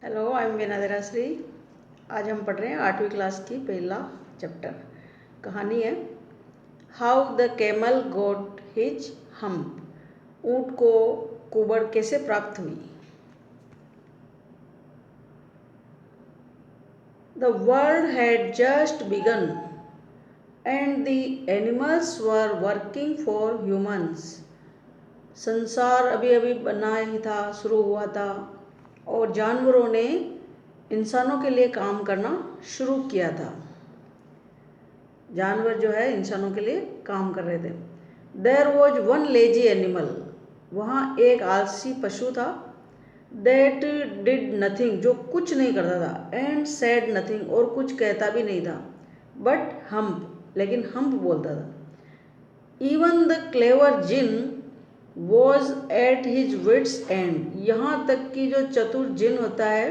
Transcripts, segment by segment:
Hello, I am Veena Derashri. आज हम पढ़ रहे हैं 8वीं क्लास की पहला चैप्टर। कहानी है how the camel got his hump. ऊँट को कुबड़ कैसे प्राप्त हुई। The world had just begun and the animals were working for humans. संसार अभी अभी बना ही था, शुरू हुआ था और जानवरों ने इंसानों के लिए काम करना शुरू किया था। जानवर जो है इंसानों के लिए काम कर रहे थे। There was one lazy animal. वहाँ एक आलसी पशु था। दैट डिड नथिंग, जो कुछ नहीं करता था। एंड सेड नथिंग, और कुछ कहता भी नहीं था। बट हम्प, लेकिन हम्प बोलता था। Even the clever djinn was at his wits end. यहाँ तक कि जो चतुर जिन होता है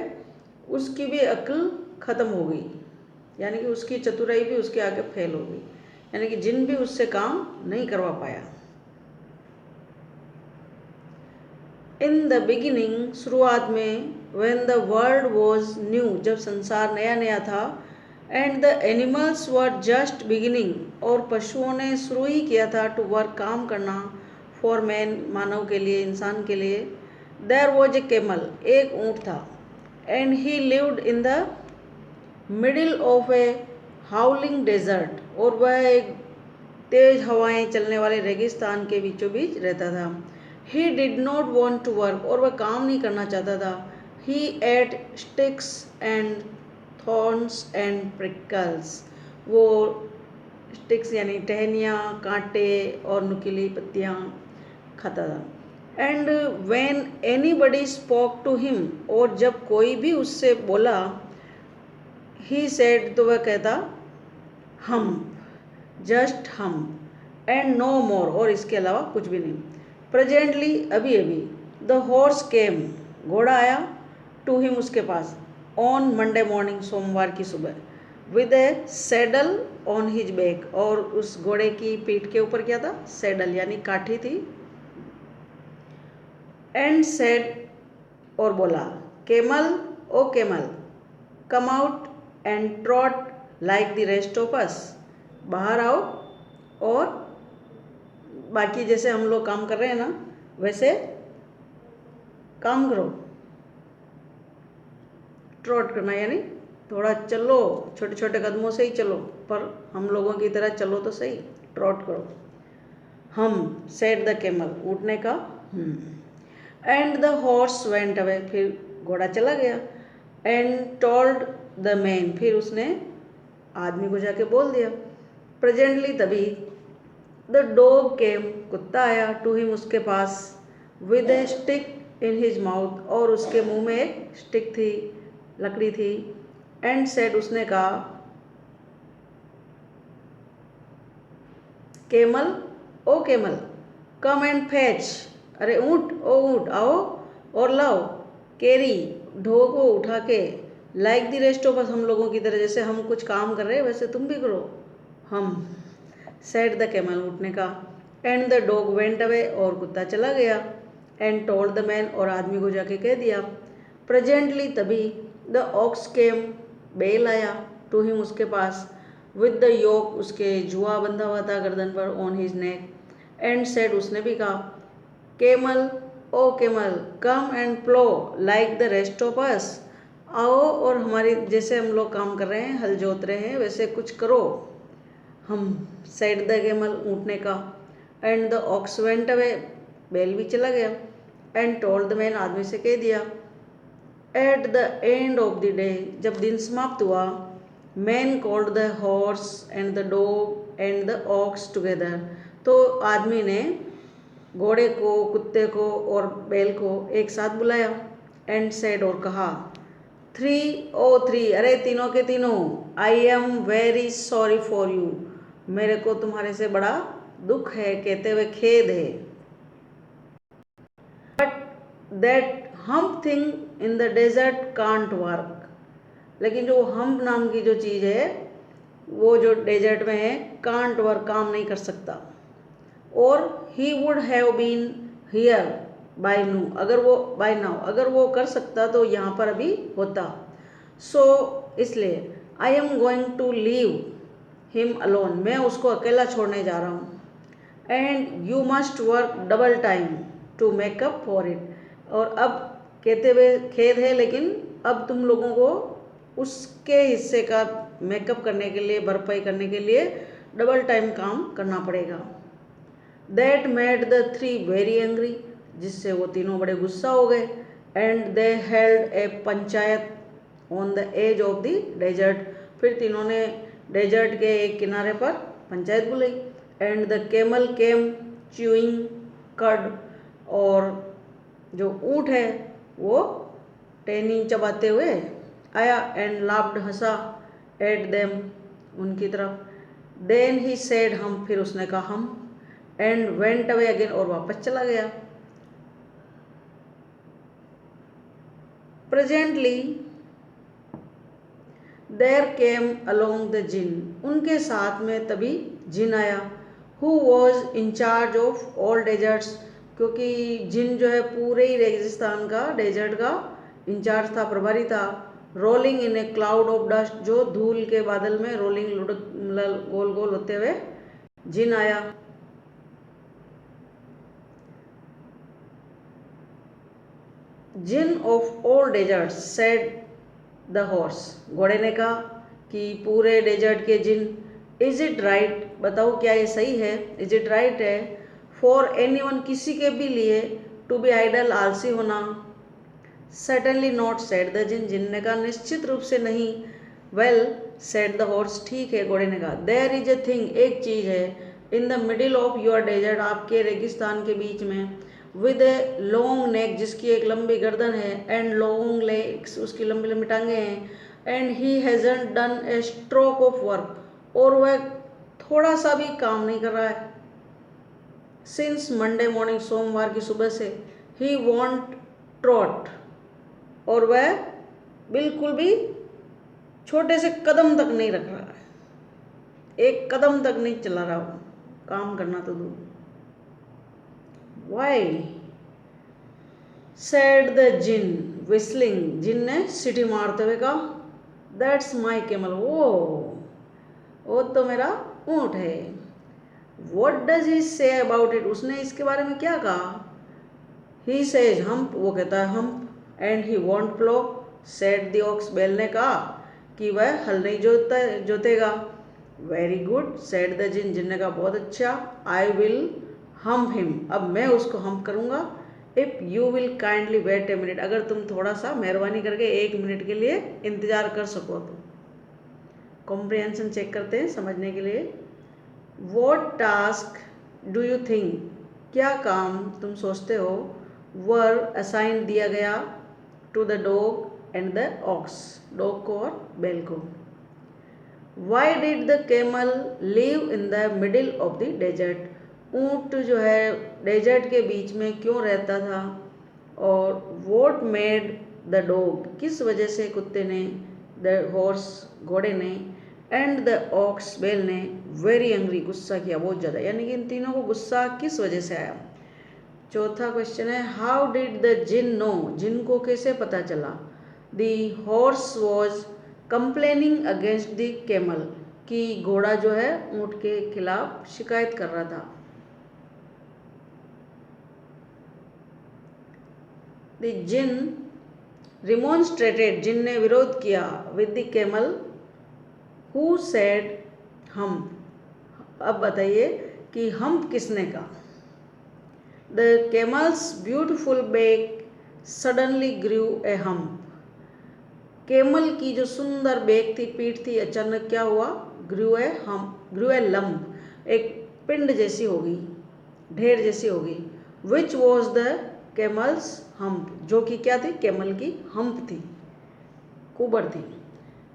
उसकी भी अक्ल ख़त्म हो गई, यानी कि उसकी चतुराई भी उसके आगे फेल हो गई, यानी कि जिन भी उससे काम नहीं करवा पाया। इन द बिगिनिंग, शुरुआत में, when the world was new, जब संसार नया नया था, and the animals were just beginning, और पशुओं ने शुरू ही किया था, टू वर्क, काम करना, फॉर मैन, मानव के लिए, इंसान के लिए। देयर वॉज ए कैमल, एक ऊँट था। And he lived in the middle of a howling desert, और वह एक तेज हवाएं चलने वाले रेगिस्तान के बीचों बीच रहता था। He did not want to work, और वह काम नहीं करना चाहता था। He ate sticks and thorns and prickles, वो स्टिक्स यानी टहनियाँ, कांटे और नुकीली पत्तियाँ खाता था। And when anybody spoke to him, और जब कोई भी उससे बोला, ही सेड, तो वह कहता हम, जस्ट हम, एंड नो मोर, और इसके अलावा कुछ भी नहीं। प्रेजेंटली, अभी अभी, द हॉर्स केम, घोड़ा आया, टू हिम, उसके पास, ऑन मंडे मॉर्निंग, सोमवार की सुबह, with A saddle on his back, और उस घोड़े की पीठ के ऊपर क्या था, सैडल यानी काठी थी। एंड सेड, और बोला, camel, o camel, come out and trot like the rest of us, बाहर आओ और बाकी जैसे हम लोग काम कर रहे हैं ना वैसे काम करो। ट्रॉट करना यानी थोड़ा चलो, छोटे छोटे कदमों से ही चलो, पर हम लोगों की तरह चलो तो सही, ट्रॉट करो। हम, सेड द कैमल, ऊँटने का। And the horse went away, फिर घोड़ा चला गया। एंड टोल्ड द मैन, फिर उसने आदमी को जाके बोल दिया। प्रेजेंटली, तभी, द डॉग केम, कुत्ता आया, टू हिम, उसके पास, with a stick in his mouth, और उसके मुंह में एक स्टिक थी, लकड़ी थी। एंड सेड, उसने कहा, camel, o camel, come and fetch, अरे ऊँट, ओ ऊँट, आओ और लाओ, कैरी, ढो को उठा के, लाइक द रेस्ट ऑफ अस, हम लोगों की तरह, जैसे हम कुछ काम कर रहे हैं वैसे तुम भी करो। हम, सेड द कैमल, ऊँटने का। And the dog went away, और कुत्ता चला गया। एंड टोल्ड द मैन, और आदमी को जाके कह दिया। प्रेजेंटली, तभी, द ऑक्स केम, बैल आया, टू हिम, उसके पास, विद द योक, उसके जुआ बंधा हुआ था गर्दन पर, on his neck. And said, उसने भी कहा, camel, o camel, come and plough like the rest of us, आओ और हमारी जैसे हम लोग काम कर रहे हैं, हल जोत रहे हैं, वैसे कुछ करो। हम, सेड द कैमल, ऊँटने का। And the aux went away, बैल भी चला गया। एंड टोल्ड द मैन, आदमी से कह दिया। At the end of the day, जब दिन समाप्त हुआ, man called the horse and the dog and the aux together, तो आदमी ने घोड़े को, कुत्ते को और बैल को एक साथ बुलाया। एंड सेड, और कहा, 3, ओ 3, अरे तीनों के तीनों, I am very sorry for you, मेरे को तुम्हारे से बड़ा दुख है, कहते हुए खेद है। But that hump thing in the desert can't work, लेकिन जो हम्प नाम की जो चीज़ है वो जो डेजर्ट में है, कांट वर्क, काम नहीं कर सकता। और he would have been here, by now अगर वो कर सकता तो यहाँ पर अभी होता। सो इसलिए I am going to leave him alone, मैं उसको अकेला छोड़ने जा रहा हूँ। And you must work double time to make up for it, और अब कहते हुए खेद है लेकिन अब तुम लोगों को उसके हिस्से का मेकअप करने के लिए, भरपाई करने के लिए डबल टाइम काम करना पड़ेगा। That made the three very angry, जिससे वो तीनों बड़े गुस्सा हो गए। And they held a panchayat on the edge of the desert, फिर तीनों ने डेजर्ट के एक किनारे पर पंचायत बुलाई। And the camel came chewing curd, और जो ऊँट है वो टहनी चबाते हुए आया। एंड लाफ्ड, हंसा, एट देम, उनकी तरफ। देन ही सेड, हम, फिर उसने कहा हम। एंड वेंट अवे अगेन, और वापस चला गया। Presently there came along the jinn, उनके साथ में तभी जिन आया। Who was in charge of all deserts, क्योंकि जिन जो है पूरे ही रेगिस्तान का, डेजर्ट का इंचार्ज था, प्रभारी था। Rolling in A cloud of dust, जो धूल के बादल में रोलिंग लुढ़क गोल गोल होते हुए जिन आया। Djinn of all desert said the horse, घोड़े ने कहा कि पूरे डेजर्ट के जिन। इज इट राइट, बताओ क्या ये सही है, इज इट राइट है, फॉर एनीवन, किसी के भी लिए, टू बी आइडल, आलसी होना। Certainly not, said the djinn, जिन ने कहा निश्चित रूप से नहीं। वेल, सेड द हॉर्स, ठीक है, घोड़े ने कहा। देयर इज ए थिंग, एक चीज है, in the middle of your desert, आपके रेगिस्तान के बीच में, विद ए लॉन्ग नेक, जिसकी एक लंबी गर्दन है, एंड लॉन्ग लेग्स, उसकी लंबी लंबी टांगे हैं। And he hasn't done A stroke of work, और वह थोड़ा सा भी काम नहीं कर रहा है। सिंस मंडे मॉर्निंग, सोमवार की सुबह से। ही वॉन्ट ट्रॉट, और वह बिल्कुल भी छोटे से कदम तक नहीं रख रहा है, एक कदम तक नहीं चला रहा वो, काम करना तो दूर। Why, said the djinn, whistling, जिन ने सीटी मारते हुए कहा। दैट्स माई कैमल, वो तो मेरा ऊँट है। What does he say about it, उसने इसके बारे में क्या कहा। ही सेज हम्प, वो कहता है hump. And he won't plough, said the ox, बैल ने कहा कि वह हल नहीं जोतेगा। Very good, said the djinn, जिन ने कहा बहुत अच्छा। आई विल हम्प हिम, अब मैं उसको हम्प करूँगा। If you will kindly wait a minute, अगर तुम थोड़ा सा मेहरबानी करके 1 मिनट के लिए इंतज़ार कर सको तो। कॉम्प्रिहेंशन चेक करते हैं समझने के लिए। What task do you think, क्या काम तुम सोचते हो, वर असाइन, दिया गया, to the dog and the ox, dog को और बैल को। Why did the camel live in the middle of the desert, ऊँट जो है डेजर्ट के बीच में क्यों रहता था। और वॉट मेड द डॉग, किस वजह से कुत्ते ने, द हॉर्स, घोड़े ने, एंड द ऑक्स, बैल ने, वेरी एंग्री, गुस्सा किया बहुत ज़्यादा, यानी कि इन तीनों को गुस्सा किस वजह से आया। चौथा क्वेश्चन है, how did the djinn know, जिन को कैसे पता चला। The horse was complaining against the camel, कि घोड़ा जो है ऊँट के खिलाफ शिकायत कर रहा था। द जिन रिमोन्स्ट्रेटेड, जिन ने विरोध किया, with the camel who said hump, अब बताइए कि हम्प किसने कहा। The camel's beautiful back suddenly grew a hump, camel की जो सुंदर बैक थी, पीठ थी, अचानक क्या हुआ, ग्रू a hump, Guru A lump, एक पिंड जैसी होगी, ढेर जैसी होगी। Which was the camel's hump, जो कि क्या थी, कैमल की हम्प थी, कुबर थी।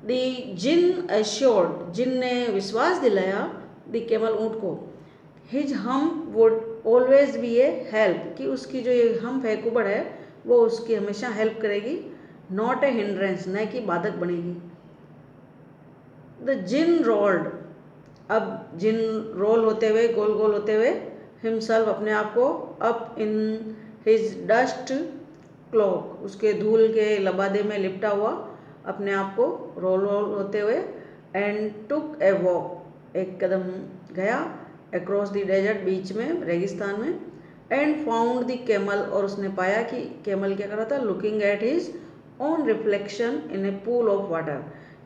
द जिन एश्योर्ड, जिन ने विश्वास दिलाया, द कैमल, ऊँट को, his hump would always be A help, कि उसकी जो ये हम्प है, कुबड़ है, वो उसकी हमेशा हेल्प करेगी। नॉट ए हिंड्रेंस, न कि बाधक बनेगी। द जिन रोल्ड, अब जिन रोल होते हुए, गोल गोल होते हुए, हिमसेल्फ, अपने आप को, up in his dust clock, उसके धूल के लबादे में लिपटा हुआ अपने आप को रोल होते हुए, एंड टुक ए वॉक, एक कदम गया, अक्रॉस द डेजर्ट, बीच में, रेगिस्तान में, एंड फाउंड द कैमल, और उसने पाया कि कैमल क्या कर रहा था, looking at his on reflection in A pool of water,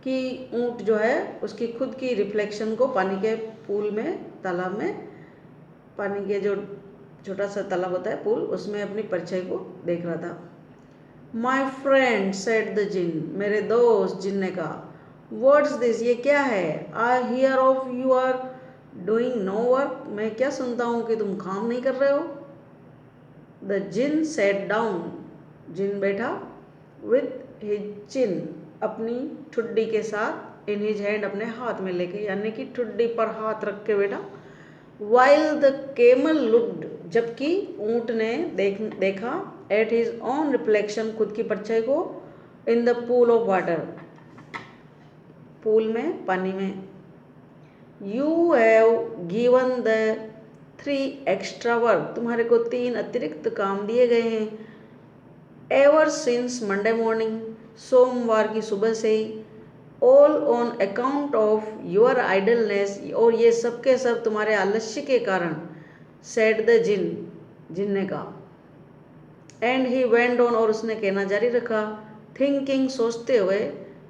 कि ऊँट जो है उसकी खुद की रिफ्लेक्शन को पानी के पूल में, तालाब में, पानी के जो छोटा सा तालाब होता है पूल, उसमें अपनी परछाई को देख रहा था। माई फ्रेंड सेड द जिन, मेरे दोस्त, जिन ने कहा, व्हाट्स दिस, ये क्या है, I hear of you are doing no work, मैं क्या सुनता हूँ कि तुम काम नहीं कर रहे हो। द जिन सेट डाउन, जिन बैठा, विथ हिज चिन, अपनी ठुड्डी के साथ, इन हिज हैंड, अपने हाथ में लेके, यानी कि ठुड्डी पर हाथ रख के बैठा। वाइल द केमल लुक्ड, जबकि ऊँट ने देखा, एट हिज ऑन रिफ्लेक्शन, खुद की परछाई को, इन the pool of water, pool में, पानी में। You have given the 3 extra work, तुम्हारे को 3 अतिरिक्त काम दिए गए हैं, एवर सिंस मंडे मॉर्निंग, सोमवार की सुबह से ही, all on account of your idleness, और ये सब के सब तुम्हारे आलस्य के कारण, सेड द जिन, जिन ने कहा। एंड ही वेंट ऑन, और उसने कहना जारी रखा, थिंकिंग, सोचते हुए,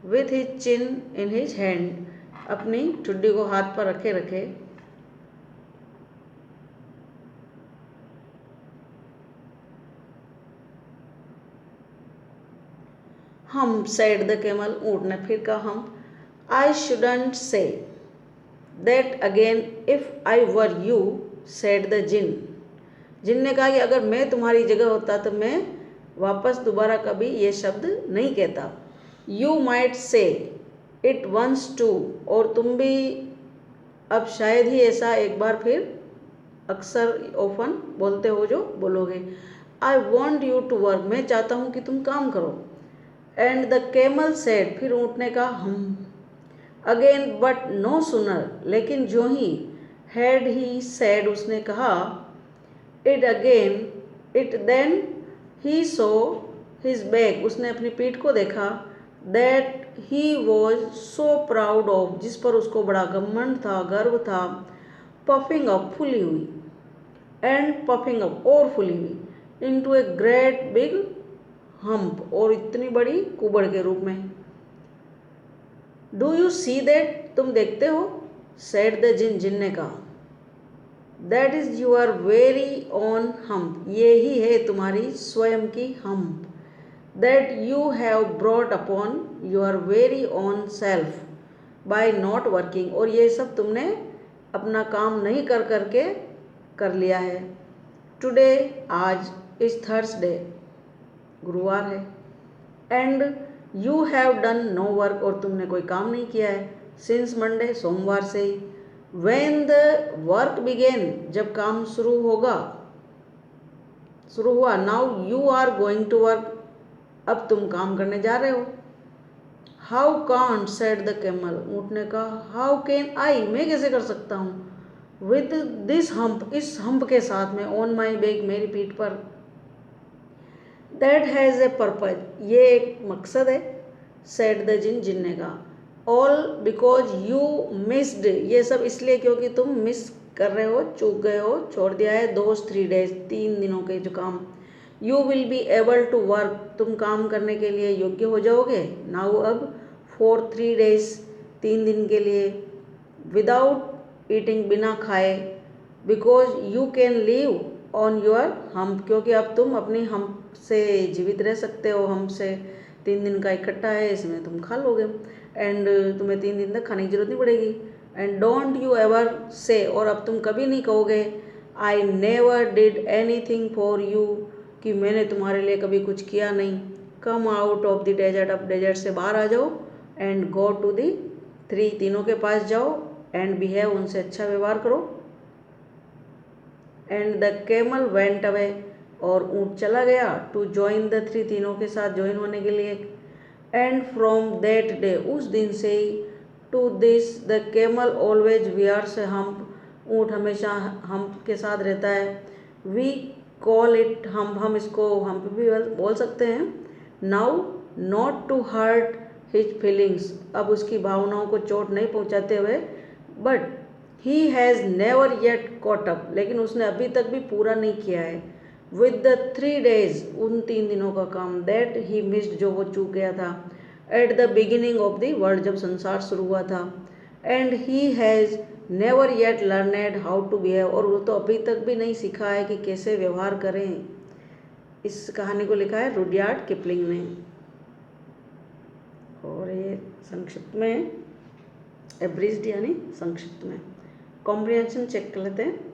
with his chin in his hand, अपनी ठुड्डी को हाथ पर रखे रखे, हम, सेड द कैमल, ऊँट ने फिर कहा, hmm, I shouldn't say that again if I were you, said the djinn, जिन ने कहा कि अगर मैं तुम्हारी जगह होता तो मैं वापस दोबारा कभी ये शब्द नहीं कहता। You might say it once too, और तुम भी अब शायद ही ऐसा एक बार फिर, अक्सर, ओफन बोलते हो जो बोलोगे। I want you to work, मैं चाहता हूँ कि तुम काम करो। एंड द कैमल सेड, फिर ऊँट ने कहा, हम, अगेन, बट नो सुनर, लेकिन जो ही, हैड ही सेड, उसने कहा, it again, it then, he saw his back, उसने अपनी पीठ को देखा, that he was so proud of, जिस पर उसको बड़ा घमंड था, गर्व था, पफिंग अप, फुली हुई, एंड पफिंग अप, और फुली हुई, into a great big hump, और इतनी बड़ी कुबड़ के रूप में। डू यू सी दैट, तुम देखते हो, सेड द जिन, जिन ने कहा, that is your very own hump, ये ही है तुम्हारी स्वयं की hump, that you have brought upon your very own self by not working, और ये सब तुमने अपना काम नहीं कर करके कर लिया है। टुडे, आज, इज थर्सडे, गुरुवार है, and you have done no work, और तुमने कोई काम नहीं किया है, सिंस मंडे, सोमवार से ही, व्हेन द वर्क बिगेन, जब काम शुरू हुआ, now you are going to work, अब तुम काम करने जा रहे हो। How can't, said the camel, ऊँट ने कहा, हाउ कैन आई, मैं कैसे कर सकता हूँ, विद दिस हम्प, इस हम्प के साथ में, ऑन माई बैक, मेरी पीठ पर, दैट हैज़ ए पर्पज, ये एक मकसद है, सेड द जिन, जिन ने कहा, ऑल बिकॉज यू मिस्ड, ये सब इसलिए क्योंकि तुम मिस कर रहे हो, चूक गए हो, छोड़ दिया है, दोज 3 days, 3 दिनों के जो काम। You will be able to work, तुम काम करने के लिए योग्य हो जाओगे, नाउ, अब, फॉर 3 days, 3 दिन के लिए, विदाउट ईटिंग, बिना खाए, because you can live on your hump, क्योंकि अब तुम अपनी हम्प से जीवित रह सकते हो, हम्प से 3 दिन का इकट्ठा है, इसमें तुम खा लोगे, एंड तुम्हें 3 दिन तक खाने की जरूरत नहीं पड़ेगी। एंड डोंट यू एवर से, और अब तुम कभी नहीं कहोगे, I never did anything for you, कि मैंने तुम्हारे लिए कभी कुछ किया नहीं। Come out of the desert, अब डेजर्ट से बाहर आ जाओ, एंड गो टू द 3, तीनों के पास जाओ, एंड बिहेव, उनसे अच्छा व्यवहार करो। And the camel went away, और ऊँट चला गया, टू ज्वाइन द 3, तीनों के साथ ज्वाइन होने के लिए। एंड फ्रॉम दैट डे, उस दिन से ही, to this the camel always wears a hump, ऊँट हमेशा हम्प के साथ रहता है। वी कॉल इट, हम इसको हम भी बोल सकते हैं now not to hurt his feelings, अब उसकी भावनाओं को चोट नहीं पहुंचाते हुए, but he has never yet caught up, लेकिन उसने अभी तक भी पूरा नहीं किया है, विद द 3 days, उन 3 दिनों का काम, दैट ही मिस्ड, जो वो चूक गया था, at the beginning of the world, जब संसार शुरू हुआ था, and he has never yet learned how to behave, और वो तो अभी तक भी नहीं सीखा है कि कैसे व्यवहार करें। इस कहानी को लिखा है रुडयार्ड किपलिंग ने। और ये संक्षिप्त में एब्रिज्ड यानी संक्षिप्त में। कॉम्प्रिहेंशन चेक कर लेते हैं।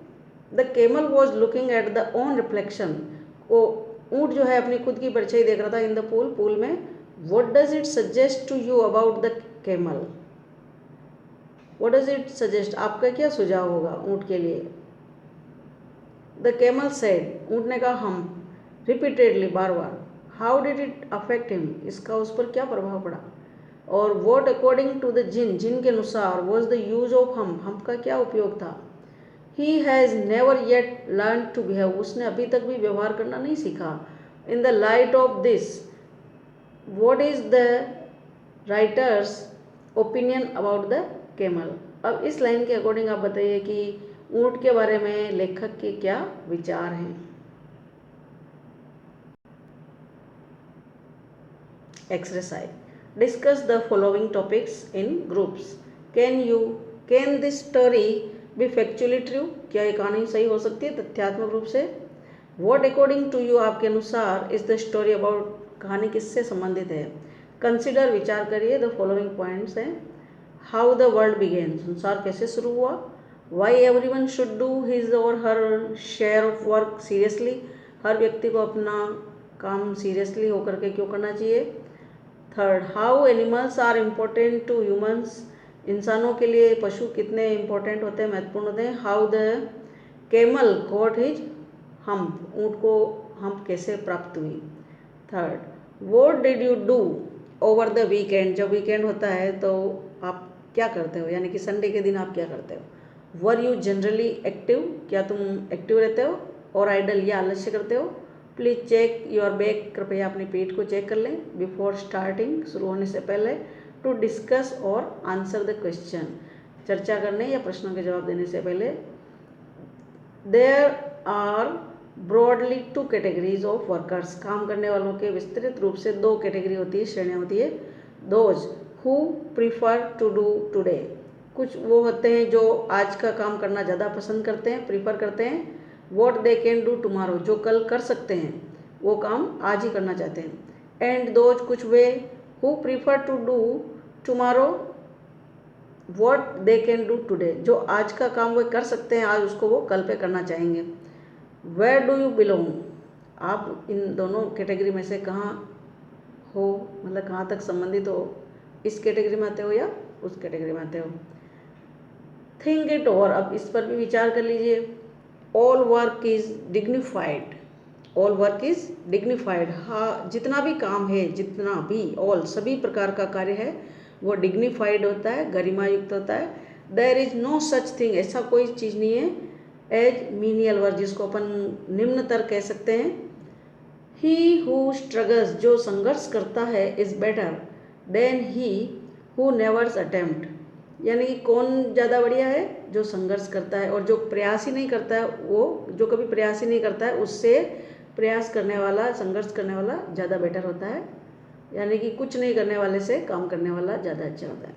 The camel was looking at the own reflection, वो ऊँट जो है अपनी खुद की परछाई देख रहा था इन द पूल, पूल में। What does it suggest to you about the camel, what does it suggest, आपका क्या सुझाव होगा ऊँट के लिए। द केमल सेड, ऊँट ने कहा हम, repeatedly, bar bar. How did it affect him, इसका उस पर क्या प्रभाव पड़ा। और what according to the djinn, जिन के अनुसार, वॉज द यूज ऑफ हम का क्या उपयोग था। He has never yet learn to behave, उसने अभी तक भी व्यवहार करना नहीं सीखा। In the light of this, what is the writer's opinion about the camel, अब इस लाइन के अकॉर्डिंग आप बताइए कि ऊँट के बारे में लेखक के क्या विचार हैं। Exercise, discuss the following topics in groups. Can this story B factually true, क्या ये कहानी सही हो सकती है तथ्यात्मक रूप से। व्हाट अकॉर्डिंग टू यू, आपके अनुसार, इज द स्टोरी अबाउट, कहानी किससे संबंधित है। कंसिडर, विचार करिए, द फॉलोइंग पॉइंट्स हैं। हाउ द वर्ल्ड बिगेन, संसार कैसे शुरू हुआ। Why everyone should do his और her share of work seriously, हर व्यक्ति को अपना काम सीरियसली होकर के क्यों करना चाहिए। Third, how animals are important to humans, इंसानों के लिए पशु कितने इम्पोर्टेंट होते हैं, महत्वपूर्ण होते हैं। How the camel got his hump, ऊँट को हम्प कैसे प्राप्त हुई। Third, what did you do over the weekend, जब वीकेंड होता है तो आप क्या करते हो, यानी कि संडे के दिन आप क्या करते हो। वर यू जनरली एक्टिव, क्या तुम एक्टिव रहते हो, और आइडल या आलस्य करते हो। प्लीज़ चेक योर बैक, कृपया अपनी पीठ को चेक कर लें। बिफोर स्टार्टिंग, शुरू होने से पहले। टू डिस्कस और आंसर द क्वेश्चन, चर्चा करने या प्रश्नों के जवाब देने से पहले। There are broadly 2 categories of workers, काम करने वालों के विस्तृत रूप से 2 कैटेगरी होती है, श्रेणियाँ होती है। Those who prefer to do today, कुछ वो होते हैं जो आज का काम करना ज़्यादा पसंद करते हैं, प्रीफर करते हैं। What they can do tomorrow, जो कल कर सकते हैं वो काम आज ही करना चाहते हैं। एंड दोज, कुछ वे who prefer to do tomorrow what they can do today, जो आज का काम वो कर सकते हैं आज, उसको वो कल पे करना चाहेंगे। वेयर डू यू बिलोंग, आप इन दोनों कैटेगरी में से कहाँ हो, मतलब कहाँ तक संबंधित हो, इस कैटेगरी में आते हो या उस कैटेगरी में आते हो। थिंक इट ओवर, अब इस पर भी विचार कर लीजिए। All work is dignified, all work is dignified, हाँ जितना भी काम है, जितना भी, ऑल सभी प्रकार का कार्य है वो डिग्निफाइड होता है, गरिमा युक्त होता है। There is no such thing, ऐसा कोई चीज़ नहीं है, एज मीनियल वर्क, जिसको अपन निम्नतर कह सकते हैं। ही हु स्ट्रगल्स, जो संघर्ष करता है, is better than he who nevers attempt, यानी कि कौन ज़्यादा बढ़िया है, जो संघर्ष करता है, और जो प्रयास ही नहीं करता है, वो जो कभी प्रयास ही नहीं करता है, उससे प्रयास करने वाला, संघर्ष करने वाला ज़्यादा बेटर होता है, यानी कि कुछ नहीं करने वाले से काम करने वाला ज़्यादा अच्छा होता है।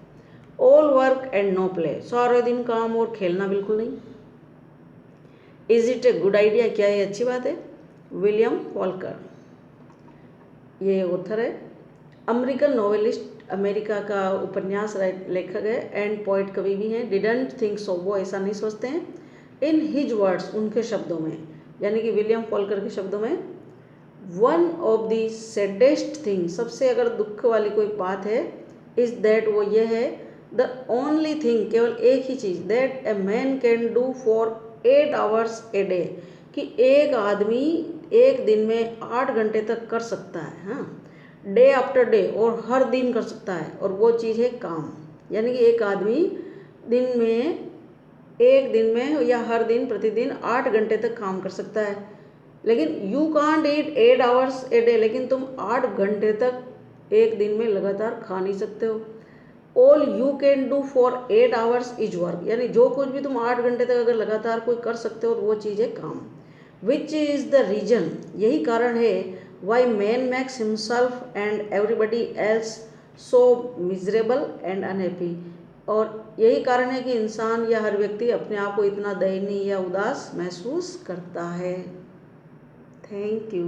All work and no play, सारे दिन काम और खेलना बिल्कुल नहीं। Is it a good idea, क्या ये अच्छी बात है। विलियम फॉल्कर, ये ऑथर है, अमेरिकन नॉवेलिस्ट, अमेरिका का उपन्यास लेखक है, एंड पोइट, कवि भी हैं। डिडंट थिंक सो, वो ऐसा नहीं सोचते हैं। इन हिज वर्ड्स, उनके शब्दों में, यानी कि विलियम फॉल्कर के शब्दों में, one of the saddest thing, सबसे अगर दुख वाली कोई बात है, इज दैट, वो ये है, द ओनली थिंग, केवल एक ही चीज़, that a man can do for 8 hours a day, कि एक आदमी एक दिन में 8 घंटे तक कर सकता है, हाँ, डे आफ्टर डे, और हर दिन कर सकता है, और वो चीज़ है काम। यानी कि एक आदमी दिन में, एक दिन में या हर दिन, प्रतिदिन 8 घंटे तक काम कर सकता है। लेकिन you can't eat 8 hours a day, लेकिन तुम 8 घंटे तक एक दिन में लगातार खा नहीं सकते हो। All you can do for 8 hours is work, यानी जो कुछ भी तुम 8 घंटे तक अगर लगातार कोई कर सकते हो तो वो चीज़ है काम। विच इज़ द रीजन, यही कारण है, Y man makes himself and everybody else so miserable and unhappy, और यही कारण है कि इंसान या हर व्यक्ति अपने आप को इतना दयनीय या उदास महसूस करता है। Thank you.